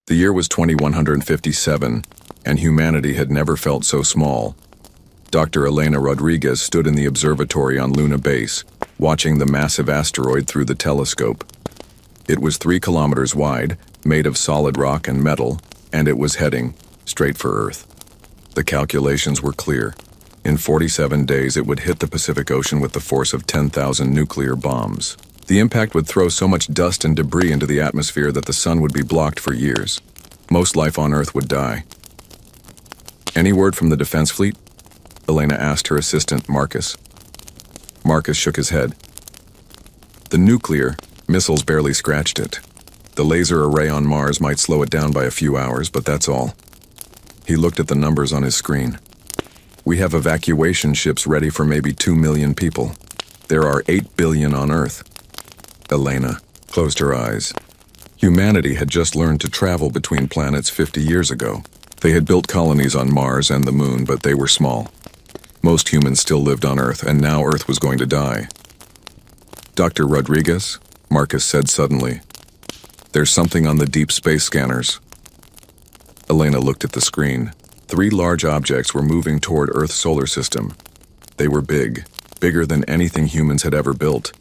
The year was 2157, and humanity had never felt so small. Dr. Elena Rodriguez stood in the observatory on Luna Base, watching the massive asteroid through the telescope. It was 3 kilometers wide, made of solid rock and metal, and it was heading straight for Earth. The calculations were clear. In 47 days, it would hit the Pacific Ocean with the force of 10,000 nuclear bombs. The impact would throw so much dust and debris into the atmosphere that the sun would be blocked for years. Most life on Earth would die. Any word from the defense fleet? Elena asked her assistant, Marcus. Marcus shook his head. The nuclear missiles barely scratched it. The laser array on Mars might slow it down by a few hours, but that's all. He looked at the numbers on his screen. We have evacuation ships ready for maybe 2 million people. There are 8 billion on Earth. Elena closed her eyes. Humanity had just learned to travel between planets 50 years ago. They had built colonies on Mars and the Moon, but they were small. Most humans still lived on Earth, and now Earth was going to die. Dr. Rodriguez, Marcus said suddenly. There's something on the deep space scanners. Elena looked at the screen. 3 large objects were moving toward Earth's solar system. They were big, bigger than anything humans had ever built.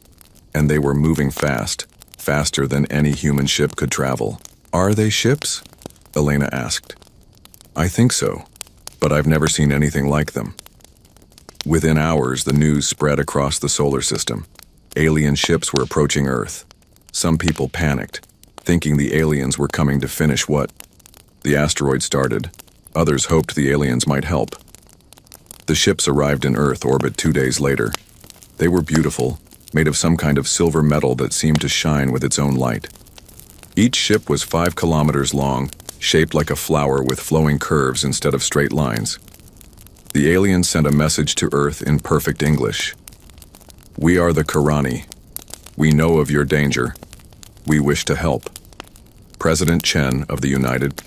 And they were moving fast, faster than any human ship could travel. Are they ships? Elena asked. I think so, but I've never seen anything like them. Within hours, the news spread across the solar system. Alien ships were approaching Earth. Some people panicked, thinking the aliens were coming to finish what the asteroid started. Others hoped the aliens might help. The ships arrived in Earth orbit 2 days later. They were beautiful, made of some kind of silver metal that seemed to shine with its own light. Each ship was 5 kilometers long, shaped like a flower with flowing curves instead of straight lines. The aliens sent a message to Earth in perfect English. We are the Karani. We know of your danger. We wish to help. President Chen of the United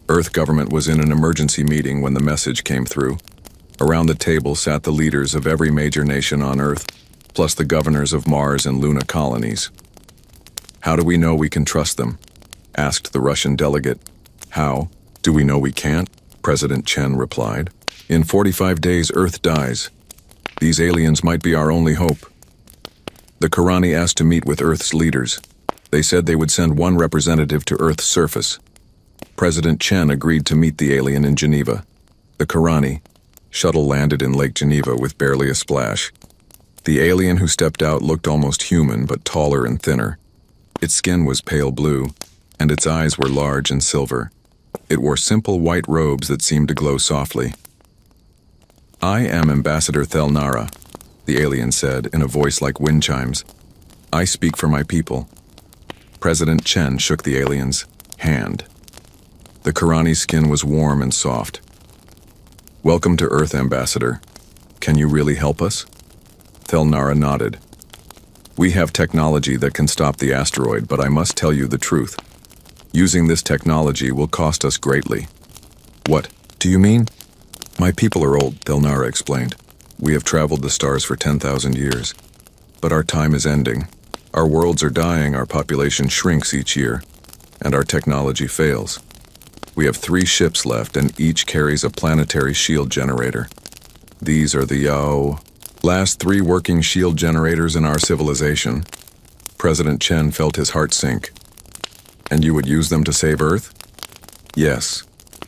Earth government was in an emergency meeting when the message came through. Around the table sat the leaders of every major nation on Earth, plus the governors of Mars and Luna colonies. How do we know we can trust them? Asked the Russian delegate. How do we know we can't? President Chen replied. In 45 days, Earth dies. These aliens might be our only hope. The Karani asked to meet with Earth's leaders. They said they would send 1 representative to Earth's surface. President Chen agreed to meet the alien in Geneva. The Karani shuttle landed in Lake Geneva with barely a splash. The alien who stepped out looked almost human, but taller and thinner. Its skin was pale blue, and its eyes were large and silver. It wore simple white robes that seemed to glow softly. I am Ambassador Thelnara, the alien said in a voice like wind chimes. I speak for my people. President Chen shook the alien's hand. The Karani's skin was warm and soft. Welcome to Earth, Ambassador. Can you really help us? Thelnara nodded. We have technology that can stop the asteroid, but I must tell you the truth. Using this technology will cost us greatly. What do you mean? My people are old, Thelnara explained. We have traveled the stars for 10,000 years. But our time is ending. Our worlds are dying, our population shrinks each year, and our technology fails. We have 3 ships left, and each carries a planetary shield generator. These are the last 3 working shield generators in our civilization. President Chen felt his heart sink. And you would use them to save Earth? Yes,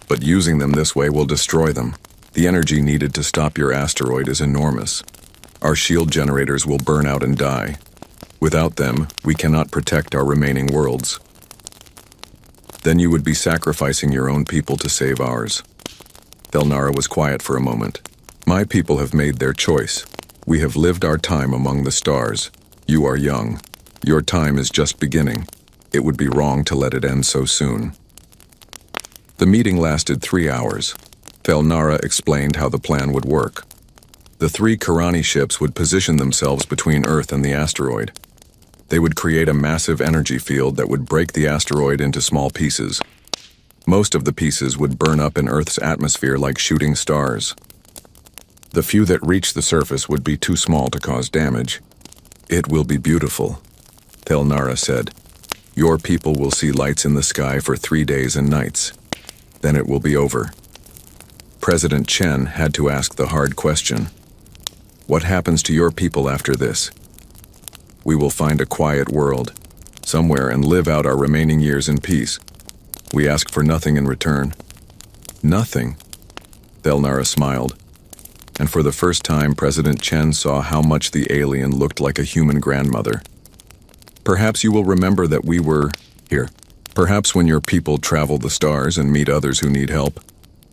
but using them this way will destroy them. The energy needed to stop your asteroid is enormous. Our shield generators will burn out and die. Without them, we cannot protect our remaining worlds. Then you would be sacrificing your own people to save ours. Thelnara was quiet for a moment. My people have made their choice. We have lived our time among the stars. You are young. Your time is just beginning. It would be wrong to let it end so soon. The meeting lasted 3 hours. Thelnara explained how the plan would work. The 3 Karani ships would position themselves between Earth and the asteroid. They would create a massive energy field that would break the asteroid into small pieces. Most of the pieces would burn up in Earth's atmosphere like shooting stars. The few that reached the surface would be too small to cause damage. It will be beautiful, Thelnara said. Your people will see lights in the sky for 3 days and nights. Then it will be over. President Chen had to ask the hard question. What happens to your people after this? We will find a quiet world, somewhere, and live out our remaining years in peace. We ask for nothing in return. Nothing. Thelnara smiled. And for the first time, President Chen saw how much the alien looked like a human grandmother. Perhaps you will remember that we were here. Perhaps when your people travel the stars and meet others who need help,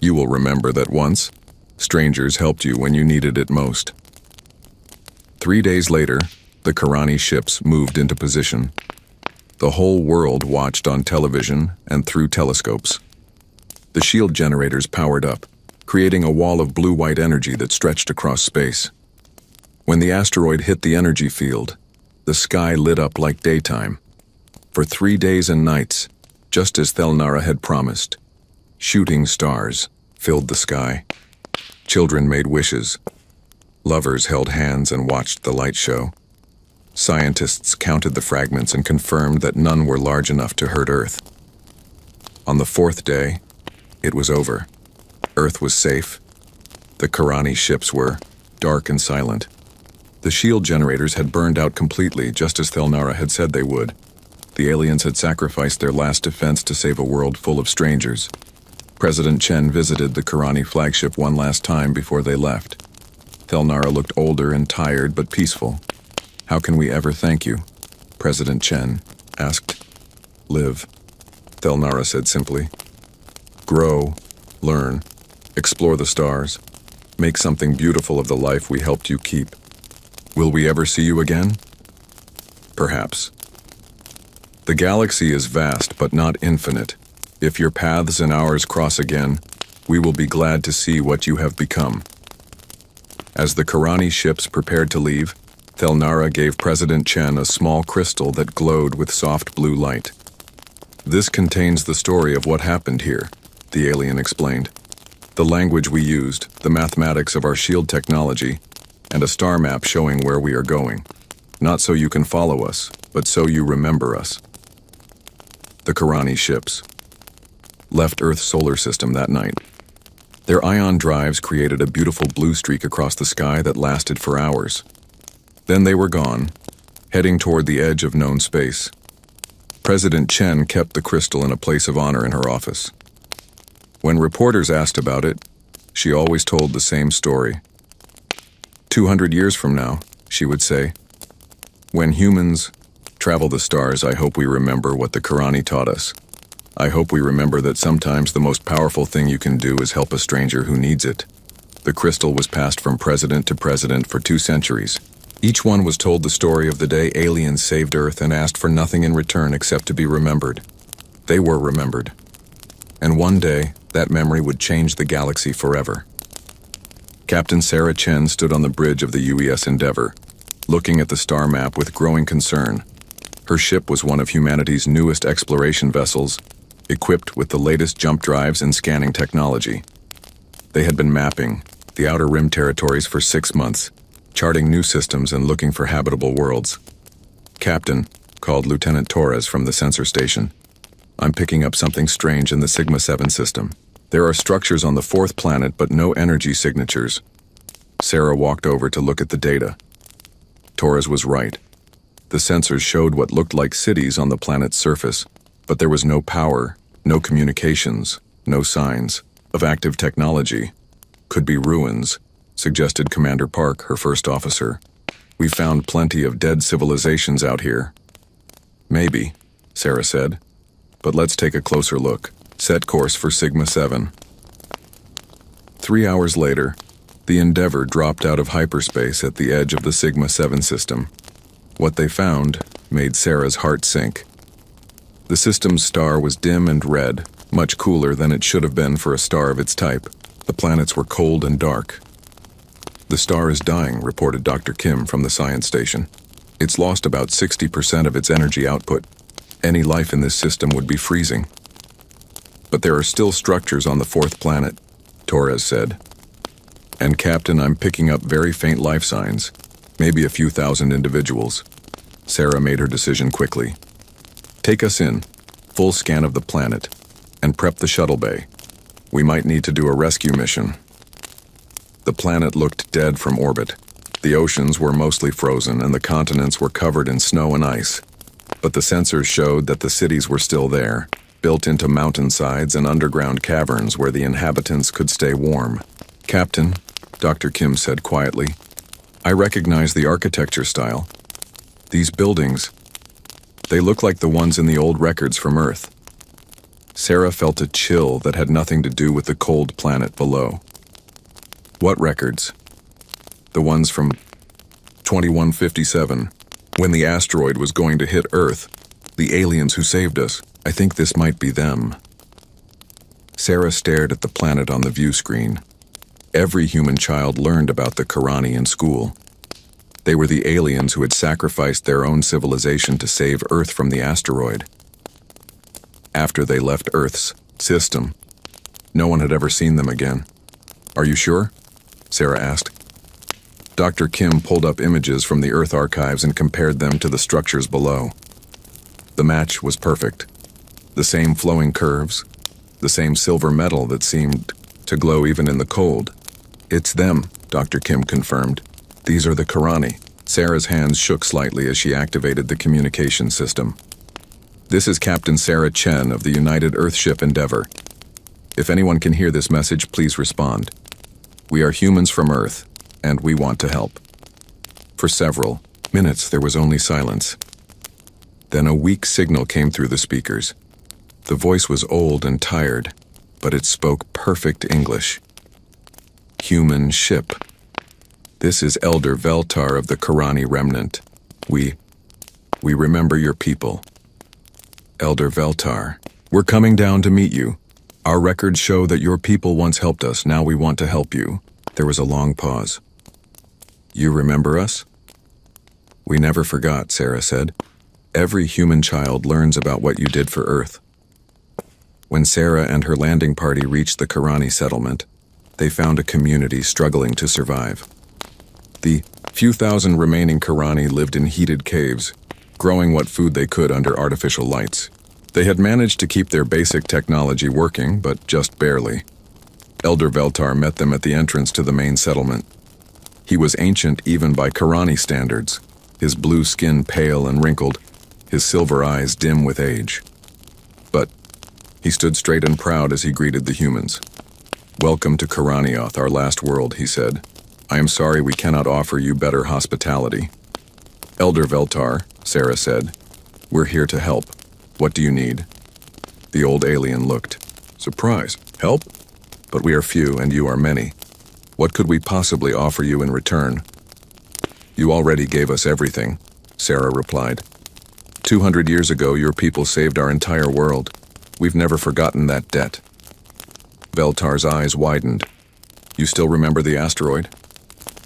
you will remember that once, strangers helped you when you needed it most. 3 days later, the Karani ships moved into position. The whole world watched on television and through telescopes. The shield generators powered up, creating a wall of blue-white energy that stretched across space. When the asteroid hit the energy field, the sky lit up like daytime. For 3 days and nights, just as Thelnara had promised, shooting stars filled the sky. Children made wishes. Lovers held hands and watched the light show. Scientists counted the fragments and confirmed that none were large enough to hurt Earth. On the 4th day, it was over. Earth was safe. The Karani ships were dark and silent. The shield generators had burned out completely, just as Thelnara had said they would. The aliens had sacrificed their last defense to save a world full of strangers. President Chen visited the Karani flagship one last time before they left. Thelnara looked older and tired but peaceful. How can we ever thank you? President Chen asked. Live, Thelnara said simply. Grow, learn, explore the stars, make something beautiful of the life we helped you keep. Will we ever see you again? Perhaps. The galaxy is vast but not infinite. If your paths and ours cross again, we will be glad to see what you have become. As the Karani ships prepared to leave, Thelnara gave President Chen a small crystal that glowed with soft blue light. This contains the story of what happened here, the alien explained. The language we used, the mathematics of our shield technology, and a star map showing where we are going. Not so you can follow us, but so you remember us. The Karani ships left Earth's solar system that night. Their ion drives created a beautiful blue streak across the sky that lasted for hours. Then they were gone, heading toward the edge of known space. President Chen kept the crystal in a place of honor in her office. When reporters asked about it, she always told the same story. 200 years from now, she would say, when humans travel the stars, I hope we remember what the Karani taught us. I hope we remember that sometimes the most powerful thing you can do is help a stranger who needs it. The crystal was passed from president to president for 2 centuries. Each one was told the story of the day aliens saved Earth and asked for nothing in return except to be remembered. They were remembered. And one day, that memory would change the galaxy forever. Captain Sarah Chen stood on the bridge of the UES Endeavour, looking at the star map with growing concern. Her ship was one of humanity's newest exploration vessels, equipped with the latest jump drives and scanning technology. They had been mapping the Outer Rim territories for 6 months, charting new systems and looking for habitable worlds. Captain, called Lieutenant Torres from the sensor station. I'm picking up something strange in the Sigma-7 system. There are structures on the 4th planet, but no energy signatures. Sarah walked over to look at the data. Torres was right. The sensors showed what looked like cities on the planet's surface, but there was no power, no communications, no signs of active technology. Could be ruins, suggested Commander Park, her first officer. We found plenty of dead civilizations out here. Maybe, Sarah said. But let's take a closer look. Set course for Sigma-7. 3 hours later, the Endeavour dropped out of hyperspace at the edge of the Sigma-7 system. What they found made Sarah's heart sink. The system's star was dim and red, much cooler than it should have been for a star of its type. The planets were cold and dark. The star is dying, reported Dr. Kim from the science station. It's lost about 60% of its energy output. Any life in this system would be freezing. But there are still structures on the 4th planet, Torres said. And Captain, I'm picking up very faint life signs, maybe a few thousand individuals. Sarah made her decision quickly. Take us in, full scan of the planet, and prep the shuttle bay. We might need to do a rescue mission. The planet looked dead from orbit. The oceans were mostly frozen and the continents were covered in snow and ice. But the sensors showed that the cities were still there, built into mountainsides and underground caverns where the inhabitants could stay warm. "Captain," Dr. Kim said quietly, "I recognize the architecture style. These buildings, they look like the ones in the old records from Earth." Sarah felt a chill that had nothing to do with the cold planet below. "What records?" "The ones from 2157, when the asteroid was going to hit Earth. The aliens who saved us. I think this might be them." Sarah stared at the planet on the view screen. Every human child learned about the Karani in school. They were the aliens who had sacrificed their own civilization to save Earth from the asteroid. After they left Earth's system, no one had ever seen them again. "Are you sure?" Sarah asked. Dr. Kim pulled up images from the Earth archives and compared them to the structures below. The match was perfect. The same flowing curves, the same silver metal that seemed to glow even in the cold. "It's them," Dr. Kim confirmed. "These are the Karani." Sarah's hands shook slightly as she activated the communication system. "This is Captain Sarah Chen of the United Earthship Endeavour. If anyone can hear this message, please respond. We are humans from Earth, and we want to help." For several minutes there was only silence. Then a weak signal came through the speakers. The voice was old and tired, but it spoke perfect English. "Human ship. This is Elder Veltar of the Karani Remnant. We remember your people. Elder Veltar, we're coming down to meet you. Our records show that your people once helped us, now we want to help you." There was a long pause. "You remember us?" "We never forgot," Sarah said. "Every human child learns about what you did for Earth." When Sarah and her landing party reached the Karani settlement, they found a community struggling to survive. The few thousand remaining Karani lived in heated caves, growing what food they could under artificial lights. They had managed to keep their basic technology working, but just barely. Elder Veltar met them at the entrance to the main settlement. He was ancient even by Karani standards, his blue skin pale and wrinkled, his silver eyes dim with age. But he stood straight and proud as he greeted the humans. "Welcome to Karanioth, our last world," he said. "I am sorry we cannot offer you better hospitality." "Elder Veltar," Sarah said, "we're here to help. What do you need?" The old alien looked. "Surprise. Help? But we are few and you are many. What could we possibly offer you in return?" "You already gave us everything," Sarah replied. 200 years ago, your people saved our entire world. We've never forgotten that debt." Veltar's eyes widened. "You still remember the asteroid?"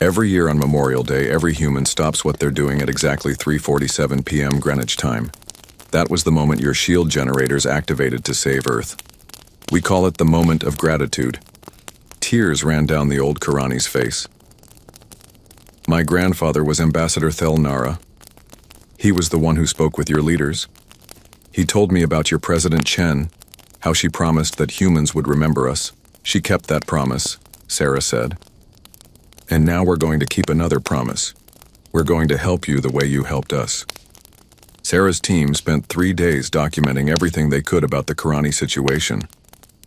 "Every year on Memorial Day, every human stops what they're doing at exactly 3:47 p.m. Greenwich time. That was the moment your shield generators activated to save Earth. We call it the moment of gratitude." Tears ran down the old Karani's face. "My grandfather was Ambassador Thelnara. He was the one who spoke with your leaders. He told me about your President Chen, how she promised that humans would remember us. She kept that promise," Sarah said. "And now we're going to keep another promise. We're going to help you the way you helped us." Sarah's team spent 3 days documenting everything they could about the Karani situation.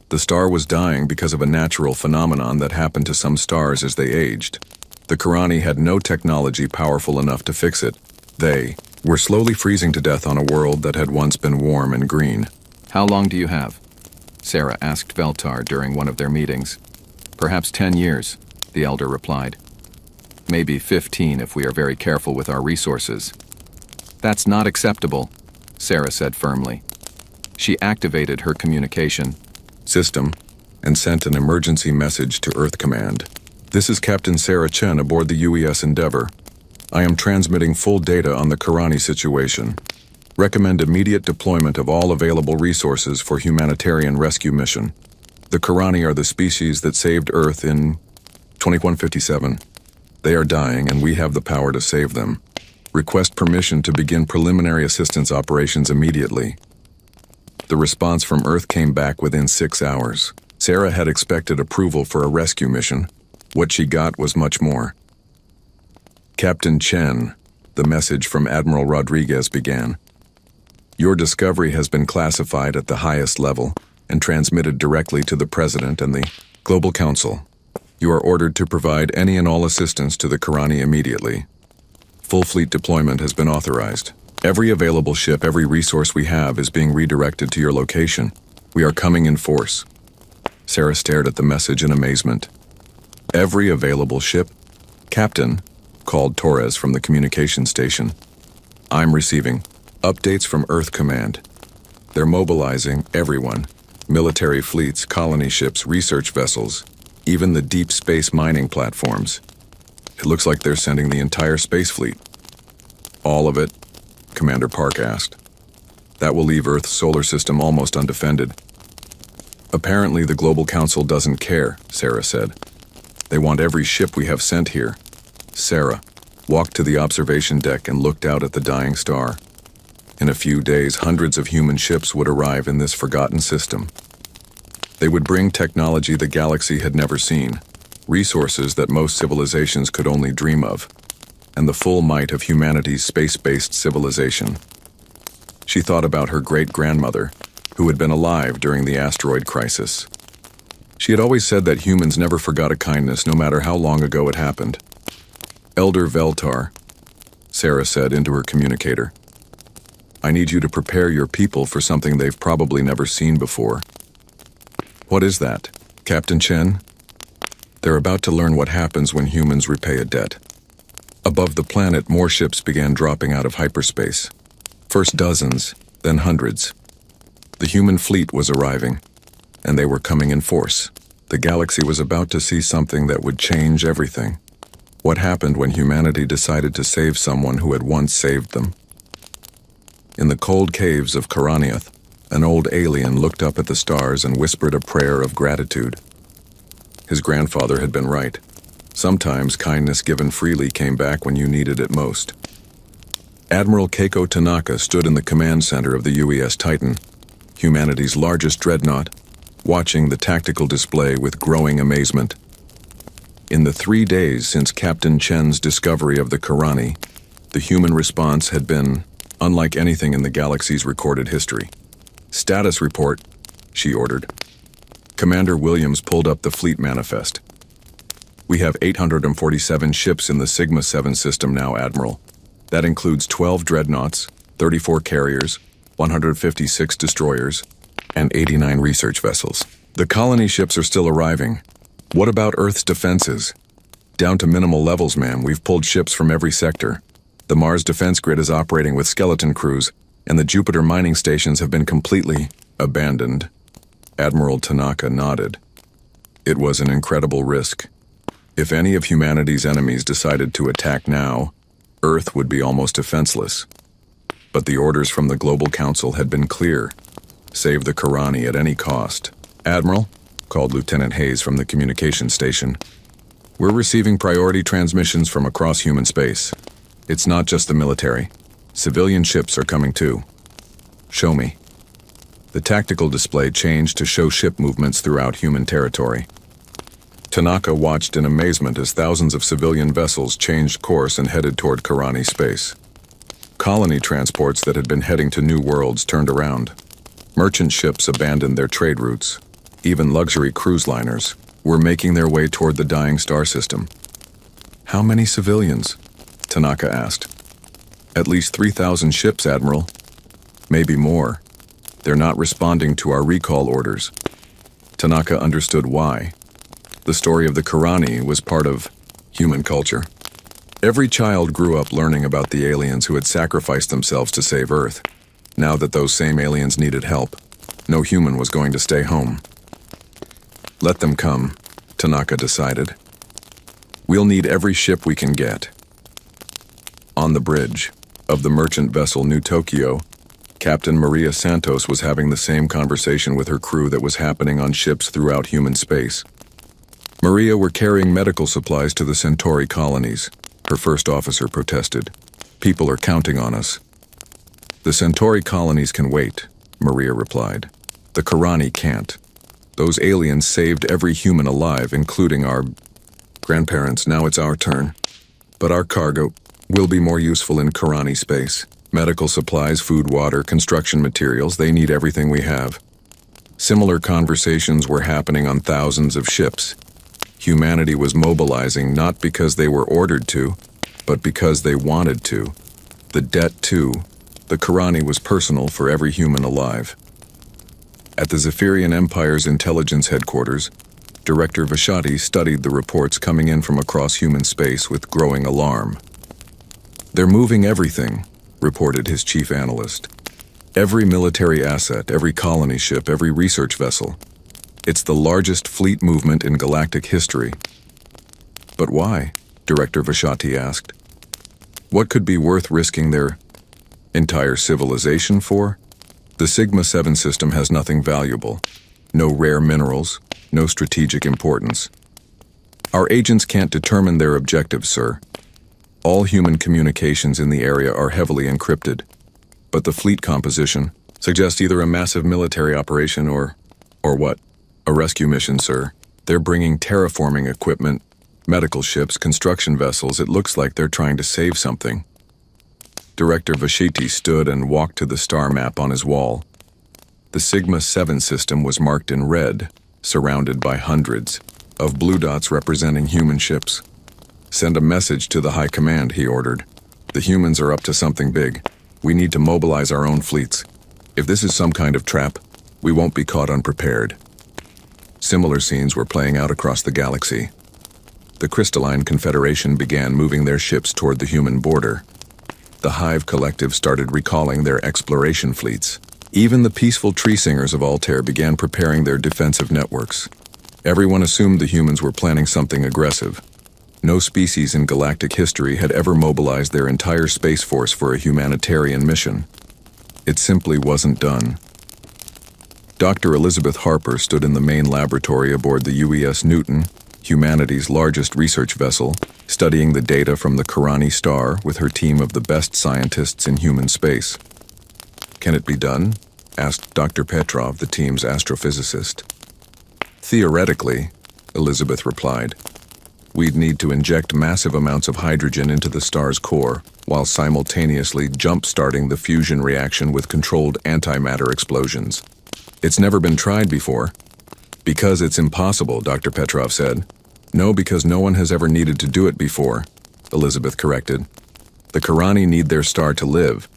The star was dying because of a natural phenomenon that happened to some stars as they aged. The Karani had no technology powerful enough to fix it. They were slowly freezing to death on a world that had once been warm and green. "How long do you have?" Sarah asked Veltar during one of their meetings. "Perhaps 10 years, the elder replied. "Maybe 15 if we are very careful with our resources." "That's not acceptable," Sarah said firmly. She activated her communication system and sent an emergency message to Earth Command. "This is Captain Sarah Chen aboard the UES Endeavour. I am transmitting full data on the Karani situation. Recommend immediate deployment of all available resources for humanitarian rescue mission. The Karani are the species that saved Earth in 2157. They are dying and we have the power to save them. Request permission to begin preliminary assistance operations immediately. The response from Earth came back within 6 hours. Sarah had expected approval for a rescue mission. What she got was much more. Captain Chen, the message from Admiral Rodriguez began. Your discovery has been classified at the highest level and transmitted directly to the President and the Global Council. You are ordered to provide any and all assistance to the Karani immediately. Full fleet deployment has been authorized. Every available ship, every resource we have is being redirected to your location. We are coming in force. Sarah stared at the message in amazement. Every available ship? Captain, called Torres from the communication station. I'm receiving updates from Earth Command. They're mobilizing everyone. Military fleets, colony ships, research vessels, even the deep space mining platforms. It looks like they're sending the entire space fleet. All of it? Commander Park asked. That will leave Earth's solar system almost undefended. Apparently the Global Council doesn't care, Sarah said. They want every ship we have sent here. Sarah walked to the observation deck and looked out at the dying star. In a few days, hundreds of human ships would arrive in this forgotten system. They would bring technology the galaxy had never seen, resources that most civilizations could only dream of, and the full might of humanity's space-based civilization. She thought about her great-grandmother, who had been alive during the asteroid crisis. She had always said that humans never forgot a kindness, no matter how long ago it happened. Elder Veltar, Sarah said into her communicator, I need you to prepare your people for something they've probably never seen before. What is that, Captain Chen? They're about to learn what happens when humans repay a debt. Above the planet, more ships began dropping out of hyperspace. First dozens, then hundreds. The human fleet was arriving, and they were coming in force. The galaxy was about to see something that would change everything. What happened when humanity decided to save someone who had once saved them? In the cold caves of Karaniath, an old alien looked up at the stars and whispered a prayer of gratitude. His grandfather had been right. Sometimes kindness given freely came back when you needed it most. Admiral Keiko Tanaka stood in the command center of the UES Titan, humanity's largest dreadnought, watching the tactical display with growing amazement. In the 3 days since Captain Chen's discovery of the Karani, the human response had been unlike anything in the galaxy's recorded history. Status report, she ordered. Commander Williams pulled up the fleet manifest. We have 847 ships in the Sigma-7 system now, Admiral. That includes 12 dreadnoughts, 34 carriers, 156 destroyers, and 89 research vessels. The colony ships are still arriving. What about Earth's defenses? Down to minimal levels, ma'am. We've pulled ships from every sector. The Mars defense grid is operating with skeleton crews, and the Jupiter mining stations have been completely abandoned. Admiral Tanaka nodded. It was an incredible risk. If any of humanity's enemies decided to attack now, Earth would be almost defenseless. But the orders from the Global Council had been clear. Save the Karani at any cost. Admiral, called Lieutenant Hayes from the communication station, we're receiving priority transmissions from across human space. It's not just the military. Civilian ships are coming too. Show me. The tactical display changed to show ship movements throughout human territory. Tanaka watched in amazement as thousands of civilian vessels changed course and headed toward Karani space. Colony transports that had been heading to new worlds turned around. Merchant ships abandoned their trade routes. Even luxury cruise liners were making their way toward the dying star system. How many civilians? Tanaka asked. At least 3,000 ships, Admiral. Maybe more. They're not responding to our recall orders. Tanaka understood why. The story of the Karani was part of human culture. Every child grew up learning about the aliens who had sacrificed themselves to save Earth. Now that those same aliens needed help, no human was going to stay home. Let them come, Tanaka decided. We'll need every ship we can get. On the bridge of the merchant vessel New Tokyo, Captain Maria Santos was having the same conversation with her crew that was happening on ships throughout human space. Maria were carrying medical supplies to the Centauri colonies, her first officer protested. People are counting on us. The Centauri colonies can wait, Maria replied. The Karani can't. Those aliens saved every human alive, including our grandparents. Now it's our turn. But our cargo will be more useful in Karani space. Medical supplies, food, water, construction materials, they need everything we have. Similar conversations were happening on thousands of ships. Humanity was mobilizing not because they were ordered to, but because they wanted to. The debt, too. The Karani was personal for every human alive. At the Zephyrian Empire's intelligence headquarters, Director Vashati studied the reports coming in from across human space with growing alarm. "They're moving everything," reported his chief analyst. "Every military asset, every colony ship, every research vessel. It's the largest fleet movement in galactic history." "But why?" Director Vashati asked. "What could be worth risking their entire civilization for? The Sigma-7 system has nothing valuable. No rare minerals, no strategic importance. Our agents can't determine their objectives, sir. All human communications in the area are heavily encrypted. But the fleet composition suggests either a massive military operation or what? A rescue mission, sir. They're bringing terraforming equipment, medical ships, construction vessels. It looks like they're trying to save something." Director Vashiti stood and walked to the star map on his wall. The Sigma-7 system was marked in red, surrounded by hundreds of blue dots representing human ships. "Send a message to the High Command," he ordered. "The humans are up to something big. We need to mobilize our own fleets. If this is some kind of trap, we won't be caught unprepared." Similar scenes were playing out across the galaxy. The Crystalline Confederation began moving their ships toward the human border. The Hive Collective started recalling their exploration fleets. Even the peaceful tree singers of Altair began preparing their defensive networks. Everyone assumed the humans were planning something aggressive. No species in galactic history had ever mobilized their entire space force for a humanitarian mission. It simply wasn't done. Dr. Elizabeth Harper stood in the main laboratory aboard the UES Newton, humanity's largest research vessel, studying the data from the Karani star with her team of the best scientists in human space. "Can it be done?" asked Dr. Petrov, the team's astrophysicist. "Theoretically," Elizabeth replied. "We'd need to inject massive amounts of hydrogen into the star's core, while simultaneously jump-starting the fusion reaction with controlled antimatter explosions. It's never been tried before." "Because it's impossible," Dr. Petrov said. "No, because no one has ever needed to do it before," Elizabeth corrected. "The Karani need their star to live,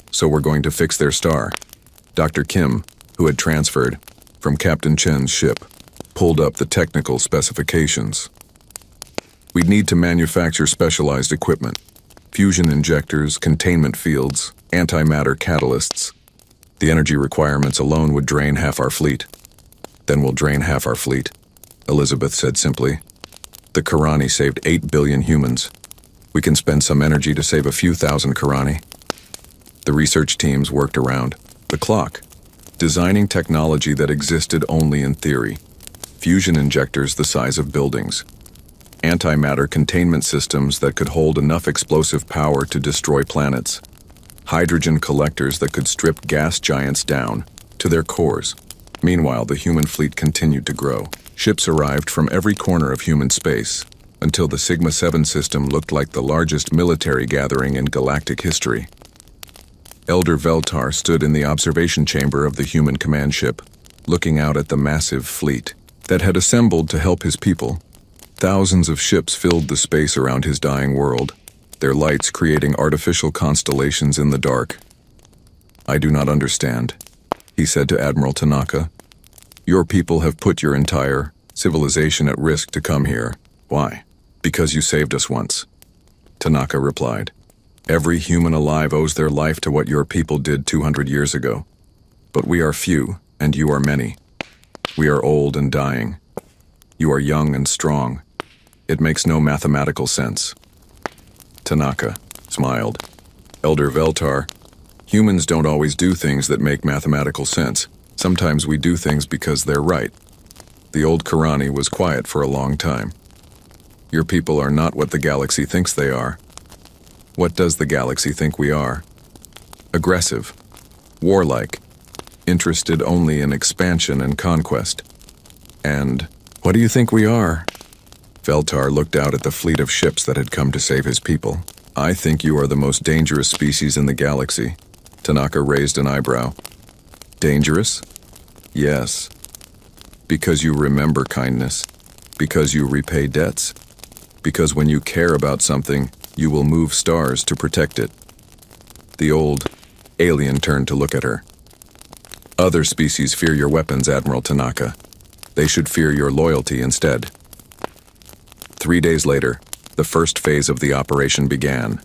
so we're going to fix their star." Dr. Kim, who had transferred from Captain Chen's ship, pulled up the technical specifications. "We'd need to manufacture specialized equipment, fusion injectors, containment fields, antimatter catalysts. The energy requirements alone would drain half our fleet." "Then we'll drain half our fleet," Elizabeth said simply. "The Karani saved 8 billion humans. We can spend some energy to save a few thousand Karani." The research teams worked around the clock, designing technology that existed only in theory. Fusion injectors the size of buildings. Antimatter containment systems that could hold enough explosive power to destroy planets. Hydrogen collectors that could strip gas giants down to their cores. Meanwhile, the human fleet continued to grow. Ships arrived from every corner of human space, until the Sigma-7 system looked like the largest military gathering in galactic history. Elder Veltar stood in the observation chamber of the human command ship, looking out at the massive fleet that had assembled to help his people. Thousands of ships filled the space around his dying world, their lights creating artificial constellations in the dark. "I do not understand," he said to Admiral Tanaka. "Your people have put your entire civilization at risk to come here. Why?" "Because you saved us once," Tanaka replied. "Every human alive owes their life to what your people did 200 years ago. But we are few, and you are many. We are old and dying. You are young and strong. It makes no mathematical sense." Tanaka smiled. "Elder Veltar, humans don't always do things that make mathematical sense. Sometimes we do things because they're right. The old Karani was quiet for a long time. Your people are not what the galaxy thinks they are. What does the galaxy think we are? Aggressive, warlike, interested only in expansion and conquest. And what do you think we are? Veltar looked out at the fleet of ships that had come to save his people. I think you are the most dangerous species in the galaxy. Tanaka raised an eyebrow. Dangerous? Yes. Because you remember kindness. Because you repay debts. Because when you care about something, you will move stars to protect it. The old alien turned to look at her. Other species fear your weapons, Admiral Tanaka. They should fear your loyalty instead. 3 days later, the first phase of the operation began.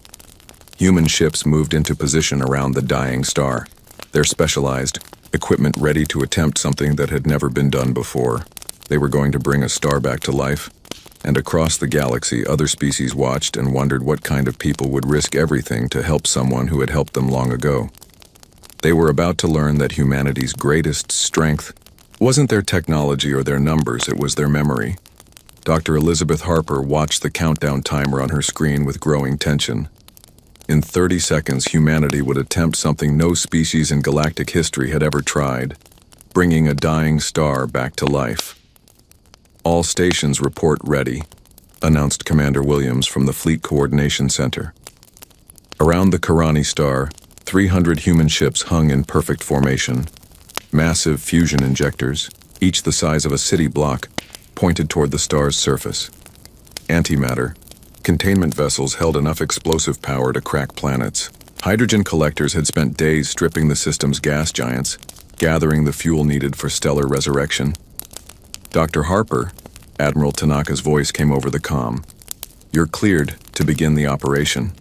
Human ships moved into position around the dying star, their specialized equipment ready to attempt something that had never been done before. They were going to bring a star back to life, and across the galaxy, other species watched and wondered what kind of people would risk everything to help someone who had helped them long ago. They were about to learn that humanity's greatest strength wasn't their technology or their numbers, it was their memory. Dr. Elizabeth Harper watched the countdown timer on her screen with growing tension. In 30 seconds, humanity would attempt something no species in galactic history had ever tried, bringing a dying star back to life. All stations report ready, announced Commander Williams from the Fleet Coordination Center. Around the Karani star, 300 human ships hung in perfect formation. Massive fusion injectors, each the size of a city block, pointed toward the star's surface. Antimatter, containment vessels held enough explosive power to crack planets. Hydrogen collectors had spent days stripping the system's gas giants, gathering the fuel needed for stellar resurrection. Dr. Harper, Admiral Tanaka's voice came over the comm. You're cleared to begin the operation.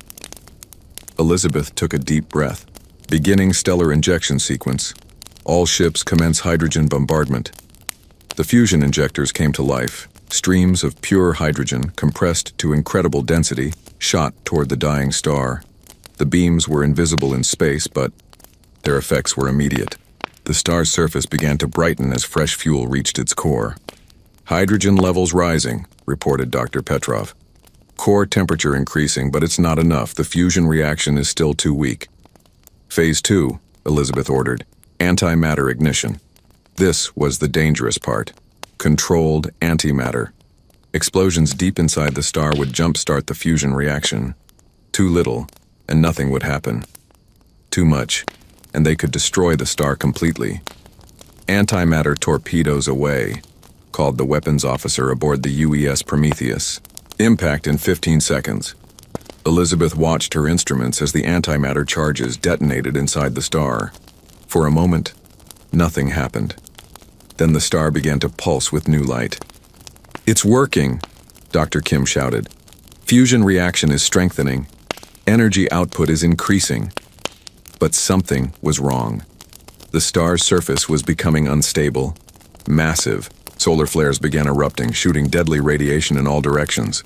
Elizabeth took a deep breath. Beginning stellar injection sequence. All ships commence hydrogen bombardment. The fusion injectors came to life. Streams of pure hydrogen, compressed to incredible density, shot toward the dying star. The beams were invisible in space, but their effects were immediate. The star's surface began to brighten as fresh fuel reached its core. Hydrogen levels rising, reported Dr. Petrov. Core temperature increasing, but it's not enough. The fusion reaction is still too weak. Phase 2, Elizabeth ordered. Antimatter ignition. This was the dangerous part. Controlled antimatter. Explosions deep inside the star would jumpstart the fusion reaction. Too little, and nothing would happen. Too much, and they could destroy the star completely. Antimatter torpedoes away, called the weapons officer aboard the UES Prometheus. Impact in 15 seconds. Elizabeth watched her instruments as the antimatter charges detonated inside the star. For a moment, nothing happened. Then the star began to pulse with new light. It's working, Dr. Kim shouted. Fusion reaction is strengthening. Energy output is increasing. But something was wrong. The star's surface was becoming unstable, massive. Solar flares began erupting, shooting deadly radiation in all directions.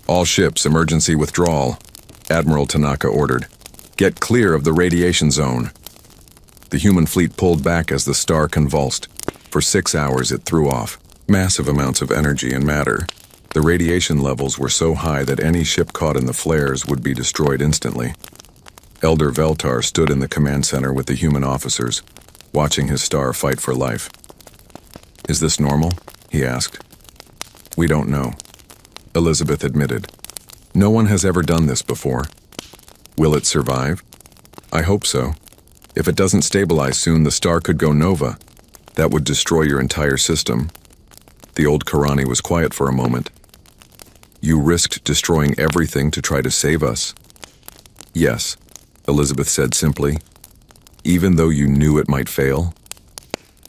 All ships, emergency withdrawal, Admiral Tanaka ordered. Get clear of the radiation zone. The human fleet pulled back as the star convulsed. For 6 hours it threw off massive amounts of energy and matter. The radiation levels were so high that any ship caught in the flares would be destroyed instantly. Elder Veltar stood in the command center with the human officers, watching his star fight for life. Is this normal? He asked. We don't know, Elizabeth admitted. No one has ever done this before. Will it survive? I hope so. If it doesn't stabilize soon, the star could go nova. That would destroy your entire system. The old Karani was quiet for a moment. You risked destroying everything to try to save us. Yes, Elizabeth said simply. Even though you knew it might fail?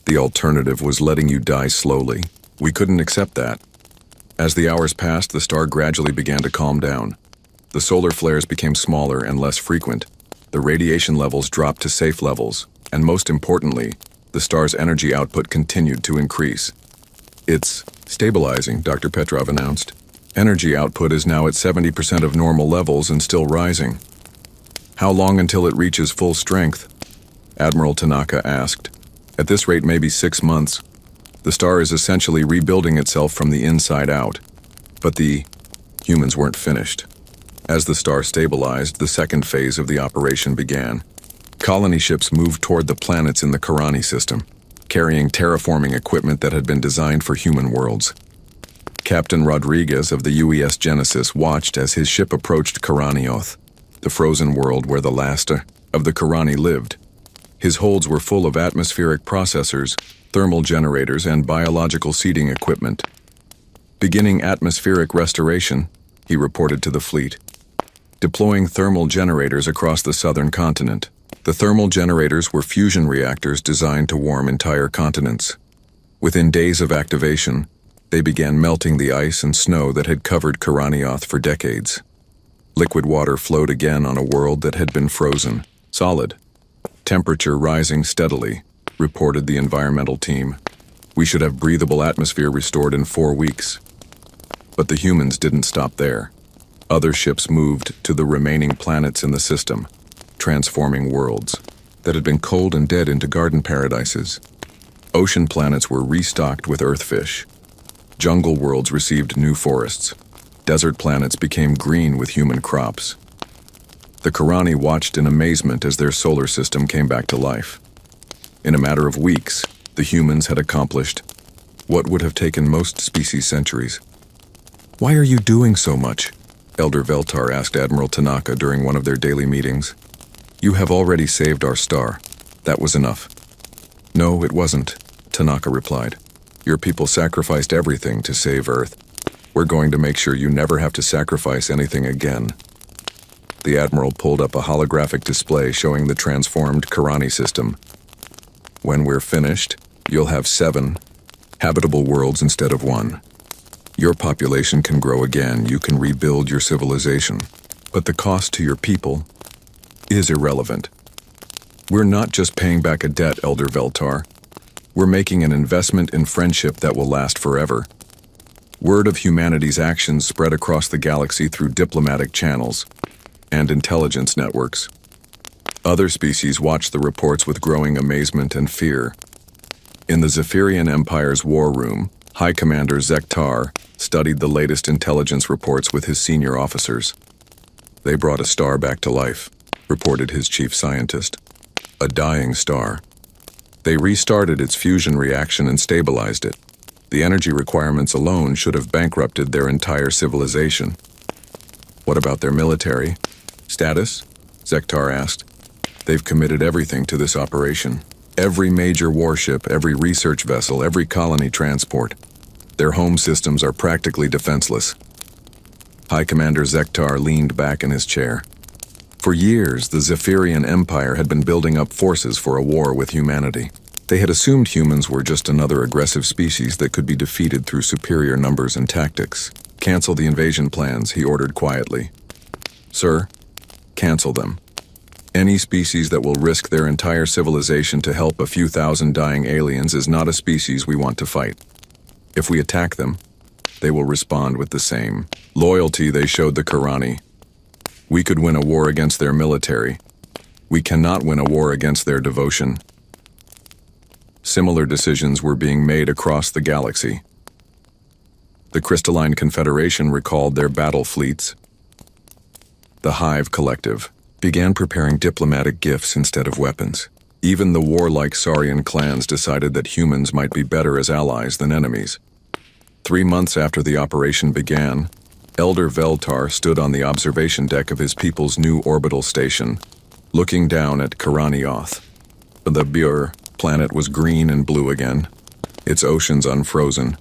The alternative was letting you die slowly. We couldn't accept that. As the hours passed, the star gradually began to calm down. The solar flares became smaller and less frequent. The radiation levels dropped to safe levels, and most importantly, the star's energy output continued to increase. It's stabilizing, Dr. Petrov announced. Energy output is now at 70% of normal levels and still rising. How long until it reaches full strength? Admiral Tanaka asked. At this rate, maybe 6 months. The star is essentially rebuilding itself from the inside out. But the humans weren't finished. As the star stabilized, the second phase of the operation began. Colony ships moved toward the planets in the Karani system, carrying terraforming equipment that had been designed for human worlds. Captain Rodriguez of the UES Genesis watched as his ship approached Karanioth, the frozen world where the last of the Karani lived. His holds were full of atmospheric processors, thermal generators, and biological seeding equipment. Beginning atmospheric restoration, he reported to the fleet. Deploying thermal generators across the southern continent. The thermal generators were fusion reactors designed to warm entire continents. Within days of activation, they began melting the ice and snow that had covered Karanioth for decades. Liquid water flowed again on a world that had been frozen, solid. Temperature rising steadily, reported the environmental team. We should have breathable atmosphere restored in 4 weeks. But the humans didn't stop there. Other ships moved to the remaining planets in the system, transforming worlds that had been cold and dead into garden paradises. Ocean planets were restocked with earthfish. Jungle worlds received new forests. Desert planets became green with human crops. The Karani watched in amazement as their solar system came back to life. In a matter of weeks, the humans had accomplished what would have taken most species centuries. "Why are you doing so much?" Elder Veltar asked Admiral Tanaka during one of their daily meetings. "You have already saved our star. That was enough." "No, it wasn't," Tanaka replied. "Your people sacrificed everything to save Earth. We're going to make sure you never have to sacrifice anything again." The Admiral pulled up a holographic display showing the transformed Karani system. "When we're finished, you'll have 7 habitable worlds instead of 1. Your population can grow again, you can rebuild your civilization. But the cost to your people is irrelevant. We're not just paying back a debt, Elder Veltar. We're making an investment in friendship that will last forever." Word of humanity's actions spread across the galaxy through diplomatic channels and intelligence networks. Other species watched the reports with growing amazement and fear. In the Zephyrian Empire's war room, High Commander Zektar studied the latest intelligence reports with his senior officers. "They brought a star back to life," reported his chief scientist. "A dying star. They restarted its fusion reaction and stabilized it. The energy requirements alone should have bankrupted their entire civilization." "What about their military status?" Zektar asked. "They've committed everything to this operation. Every major warship, every research vessel, every colony transport. Their home systems are practically defenseless." High Commander Zektar leaned back in his chair. For years, the Zephyrian Empire had been building up forces for a war with humanity. They had assumed humans were just another aggressive species that could be defeated through superior numbers and tactics. "Cancel the invasion plans," he ordered quietly. "Sir, cancel them. Any species that will risk their entire civilization to help a few thousand dying aliens is not a species we want to fight. If we attack them, they will respond with the same loyalty they showed the Karani. We could win a war against their military. We cannot win a war against their devotion." Similar decisions were being made across the galaxy. The Crystalline Confederation recalled their battle fleets. The Hive Collective began preparing diplomatic gifts instead of weapons. Even the warlike Saurian clans decided that humans might be better as allies than enemies. 3 months after the operation began, Elder Veltar stood on the observation deck of his people's new orbital station, looking down at Karanioth. The Bur planet was green and blue again, its oceans unfrozen,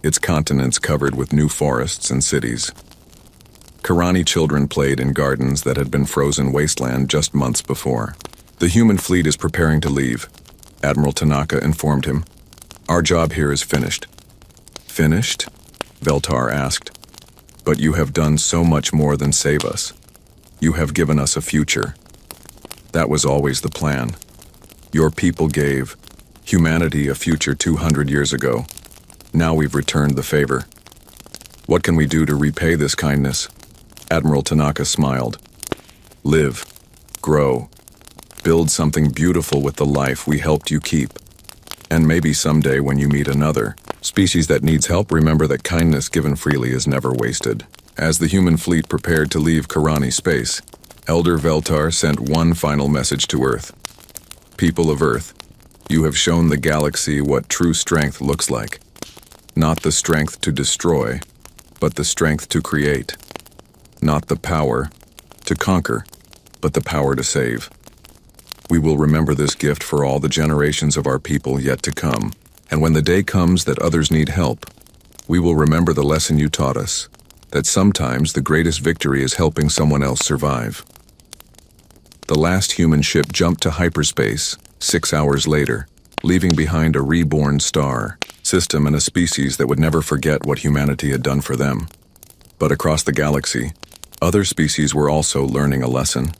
its continents covered with new forests and cities. Karani children played in gardens that had been frozen wasteland just months before. "The human fleet is preparing to leave," Admiral Tanaka informed him. "Our job here is finished." "Finished?" Veltar asked. "But you have done so much more than save us. You have given us a future. That was always the plan. Your people gave humanity a future 200 years ago. Now we've returned the favor. What can we do to repay this kindness?" Admiral Tanaka smiled. "Live, grow, build something beautiful with the life we helped you keep. And maybe someday when you meet another species that needs help, remember that kindness given freely is never wasted." As the human fleet prepared to leave Karani space, Elder Veltar sent one final message to Earth. People of Earth, you have shown the galaxy what true strength looks like. Not the strength to destroy, but the strength to create. Not the power to conquer, but the power to save. We will remember this gift for all the generations of our people yet to come, and when the day comes that others need help, we will remember the lesson you taught us, that sometimes the greatest victory is helping someone else survive. The last human ship jumped to hyperspace 6 hours later, leaving behind a reborn star, system and a species that would never forget what humanity had done for them. But across the galaxy, other species were also learning a lesson.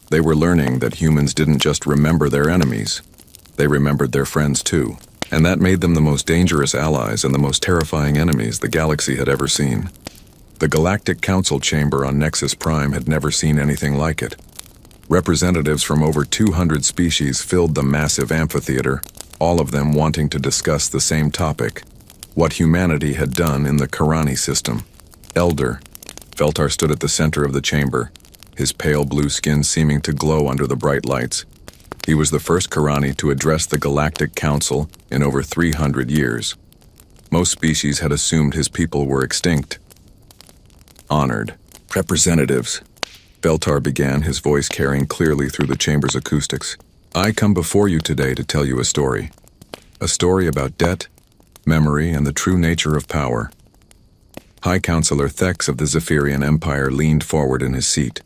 They were learning that humans didn't just remember their enemies, they remembered their friends too, and that made them the most dangerous allies and the most terrifying enemies the galaxy had ever seen. The Galactic Council chamber on Nexus Prime had never seen anything like it. Representatives from over 200 species filled the massive amphitheater, all of them wanting to discuss the same topic: what humanity had done in the Karani system. Elder Veltar stood at the center of the chamber, his pale blue skin seeming to glow under the bright lights. He was the first Karani to address the Galactic Council in over 300 years. Most species had assumed his people were extinct. Honored representatives, Veltar began, his voice carrying clearly through the chamber's acoustics. I come before you today to tell you a story. A story about debt, memory, and the true nature of power. High Counselor Thex of the Zephyrian Empire leaned forward in his seat.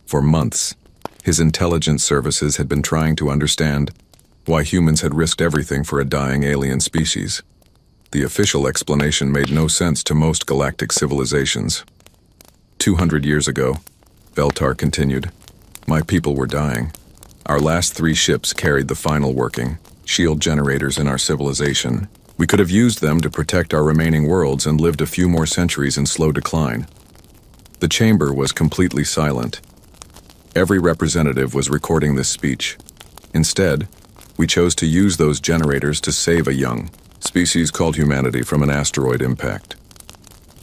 For months, his intelligence services had been trying to understand why humans had risked everything for a dying alien species. The official explanation made no sense to most galactic civilizations. 200 years ago, Veltar continued, my people were dying. Our last 3 ships carried the final working shield generators in our civilization. We could have used them to protect our remaining worlds and lived a few more centuries in slow decline. The chamber was completely silent. Every representative was recording this speech. Instead, we chose to use those generators to save a young species called humanity from an asteroid impact.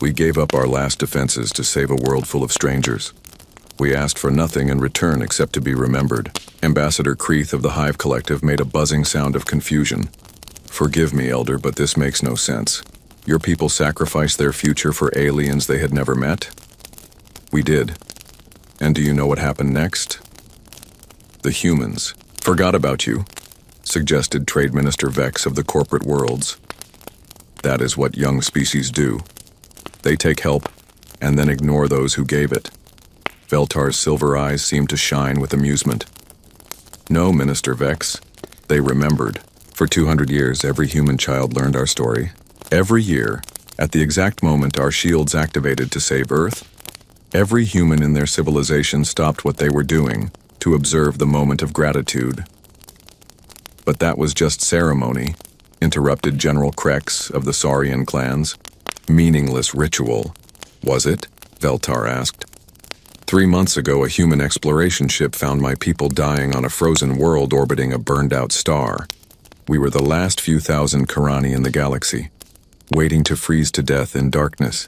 We gave up our last defenses to save a world full of strangers. We asked for nothing in return except to be remembered. Ambassador Kreeth of the Hive Collective made a buzzing sound of confusion. Forgive me, Elder, but this makes no sense. Your people sacrificed their future for aliens they had never met? We did. And do you know what happened next? The humans forgot about you, suggested Trade Minister Vex of the Corporate Worlds. That is what young species do. They take help, and then ignore those who gave it. Veltar's silver eyes seemed to shine with amusement. No, Minister Vex. They remembered. For 200 years, every human child learned our story. Every year, at the exact moment our shields activated to save Earth, every human in their civilization stopped what they were doing to observe the moment of gratitude. But that was just ceremony, interrupted General Krex of the Saurian clans. Meaningless ritual. Was it? Veltar asked. 3 months ago, a human exploration ship found my people dying on a frozen world orbiting a burned-out star. We were the last few thousand Karani in the galaxy, waiting to freeze to death in darkness.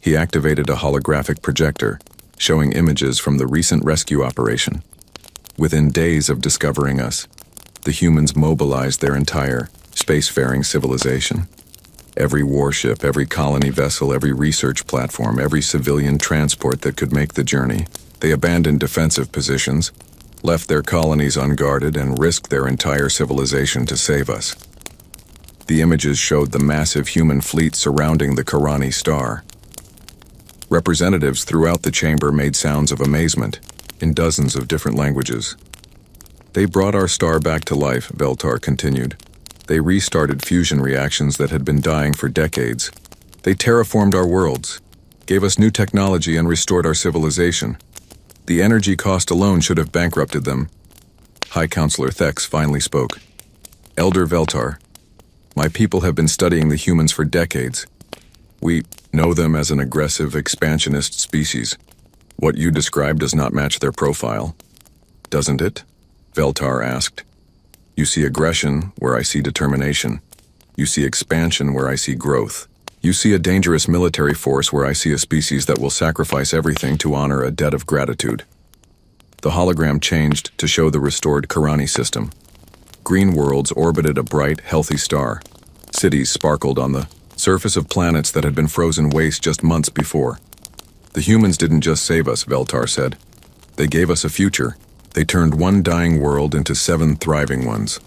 He activated a holographic projector, showing images from the recent rescue operation. Within days of discovering us, the humans mobilized their entire spacefaring civilization. Every warship, every colony vessel, every research platform, every civilian transport that could make the journey. They abandoned defensive positions, left their colonies unguarded, and risked their entire civilization to save us. The images showed the massive human fleet surrounding the Karani star. Representatives throughout the chamber made sounds of amazement, in dozens of different languages. They brought our star back to life, Veltar continued. They restarted fusion reactions that had been dying for decades. They terraformed our worlds, gave us new technology, and restored our civilization. The energy cost alone should have bankrupted them. High Counselor Thex finally spoke. Elder Veltar, my people have been studying the humans for decades. We know them as an aggressive, expansionist species. What you described does not match their profile. Doesn't it? Veltar asked. You see aggression where I see determination. You see expansion where I see growth. You see a dangerous military force where I see a species that will sacrifice everything to honor a debt of gratitude. The hologram changed to show the restored Karani system. Green worlds orbited a bright, healthy star. Cities sparkled on the surface of planets that had been frozen waste just months before. The humans didn't just save us, Veltar said. They gave us a future. They turned one dying world into 7 thriving ones.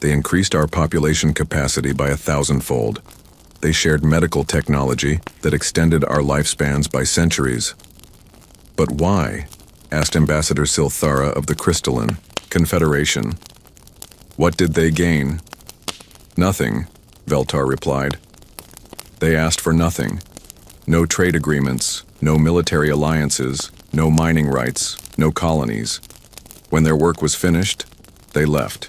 They increased our population capacity by 1,000-fold. They shared medical technology that extended our lifespans by centuries. But why? Asked Ambassador Silthara of the Crystalline Confederation. What did they gain? Nothing, Veltar replied. They asked for nothing. No trade agreements, no military alliances, no mining rights, no colonies. When their work was finished, they left.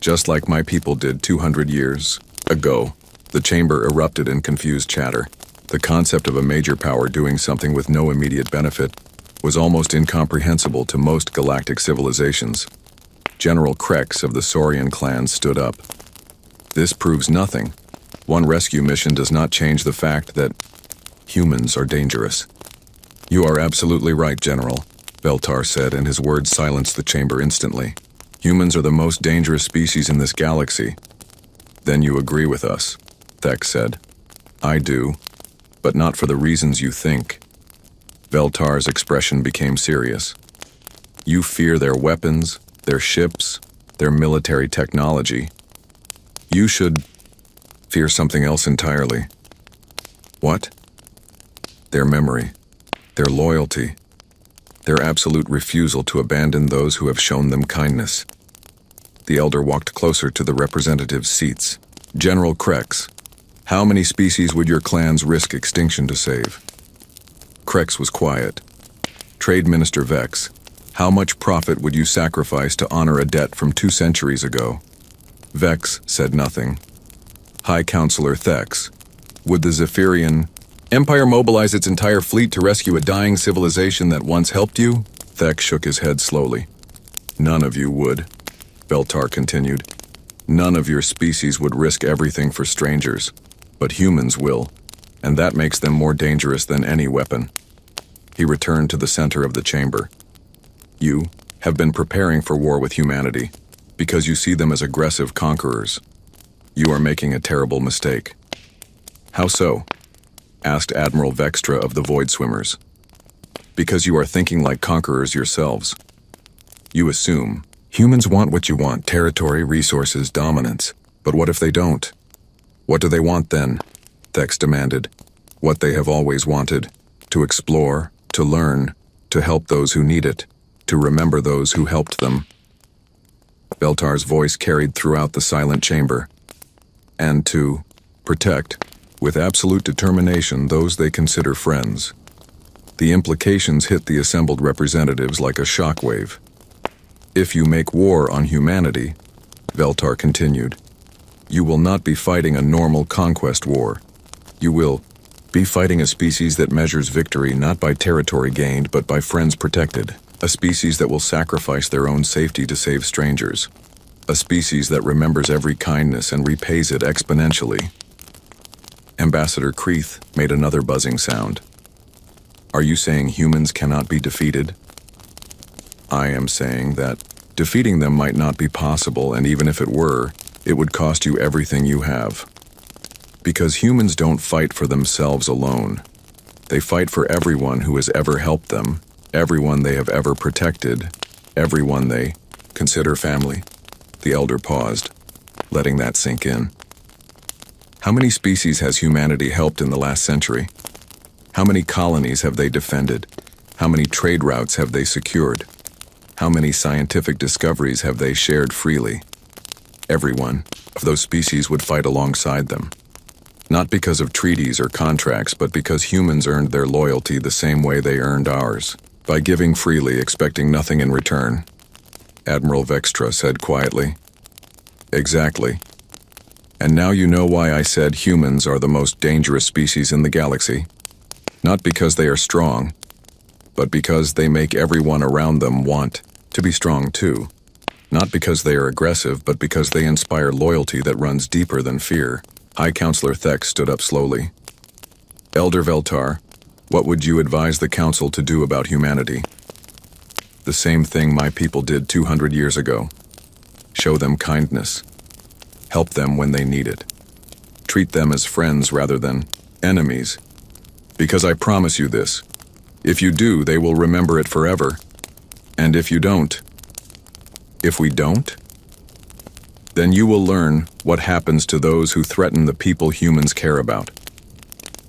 Just like my people did 200 years ago. The chamber erupted in confused chatter. The concept of a major power doing something with no immediate benefit was almost incomprehensible to most galactic civilizations. General Krex of the Saurian clan stood up. This proves nothing. One rescue mission does not change the fact that humans are dangerous. You are absolutely right, General, Veltar said, and his words silenced the chamber instantly. Humans are the most dangerous species in this galaxy. Then you agree with us, Thek said. I do, but not for the reasons you think. Veltar's expression became serious. You fear their weapons, their ships, their military technology. You should fear something else entirely. What? Their memory, their loyalty, their absolute refusal to abandon those who have shown them kindness. The elder walked closer to the representatives' seats. General Krex, how many species would your clans risk extinction to save? Krex was quiet. Trade Minister Vex, how much profit would you sacrifice to honor a debt from 2 centuries ago? Vex said nothing. High Counselor Thex, would the Zephyrian Empire mobilize its entire fleet to rescue a dying civilization that once helped you? Thex shook his head slowly. None of you would, Veltar continued. None of your species would risk everything for strangers, but humans will, and that makes them more dangerous than any weapon. He returned to the center of the chamber. You have been preparing for war with humanity, because you see them as aggressive conquerors. You are making a terrible mistake. How so? Asked Admiral Vextra of the Void Swimmers. Because you are thinking like conquerors yourselves. You assume humans want what you want, territory, resources, dominance. But what if they don't? What do they want then? Thex demanded. What they have always wanted. To explore, to learn, to help those who need it, to remember those who helped them. Veltar's voice carried throughout the silent chamber. And to protect, with absolute determination, those they consider friends. The implications hit the assembled representatives like a shockwave. If you make war on humanity, Veltar continued, you will not be fighting a normal conquest war. You will be fighting a species that measures victory not by territory gained but by friends protected. A species that will sacrifice their own safety to save strangers. A species that remembers every kindness and repays it exponentially. Ambassador Kreeth made another buzzing sound. Are you saying humans cannot be defeated? I am saying that defeating them might not be possible, and even if it were, it would cost you everything you have. Because humans don't fight for themselves alone. They fight for everyone who has ever helped them, everyone they have ever protected, everyone they consider family. The elder paused, letting that sink in. How many species has humanity helped in the last century? How many colonies have they defended? How many trade routes have they secured? How many scientific discoveries have they shared freely? Every one of those species would fight alongside them. Not because of treaties or contracts, but because humans earned their loyalty the same way they earned ours, by giving freely, expecting nothing in return. Admiral Vextra said quietly. Exactly. And now you know why I said humans are the most dangerous species in the galaxy. Not because they are strong, but because they make everyone around them want to be strong too. Not because they are aggressive, but because they inspire loyalty that runs deeper than fear. High Counselor Thex stood up slowly. Elder Veltar, what would you advise the Council to do about humanity? The same thing my people did 200 years ago. Show them kindness. Help them when they need it. Treat them as friends rather than enemies. Because I promise you this, if you do, they will remember it forever. And if you don't, if we don't, then you will learn what happens to those who threaten the people humans care about.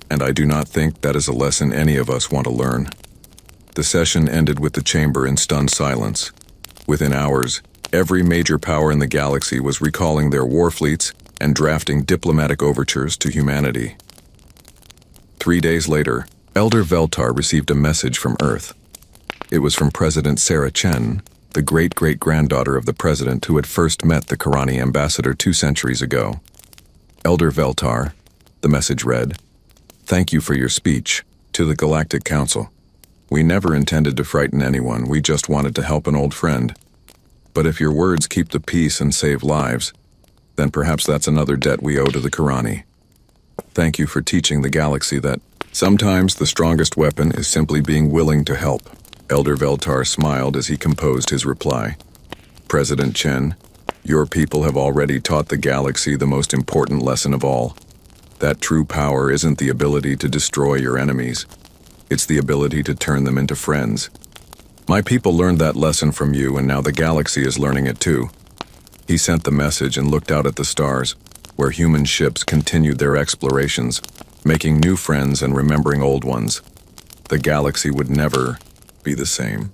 And I do not think that is a lesson any of us want to learn. The session ended with the chamber in stunned silence. Within hours, every major power in the galaxy was recalling their war fleets and drafting diplomatic overtures to humanity. 3 days later, Elder Veltar received a message from Earth. It was from President Sarah Chen, the great-great-granddaughter of the president who had first met the Karani ambassador 2 centuries ago. Elder Veltar, the message read, "Thank you for your speech to the Galactic Council. We never intended to frighten anyone, we just wanted to help an old friend. But if your words keep the peace and save lives, then perhaps that's another debt we owe to the Karani. Thank you for teaching the galaxy that sometimes the strongest weapon is simply being willing to help." Elder Veltar smiled as he composed his reply. "President Chen, your people have already taught the galaxy the most important lesson of all. That true power isn't the ability to destroy your enemies. It's the ability to turn them into friends. My people learned that lesson from you, and now the galaxy is learning it too." He sent the message and looked out at the stars, where human ships continued their explorations, making new friends and remembering old ones. The galaxy would never be the same.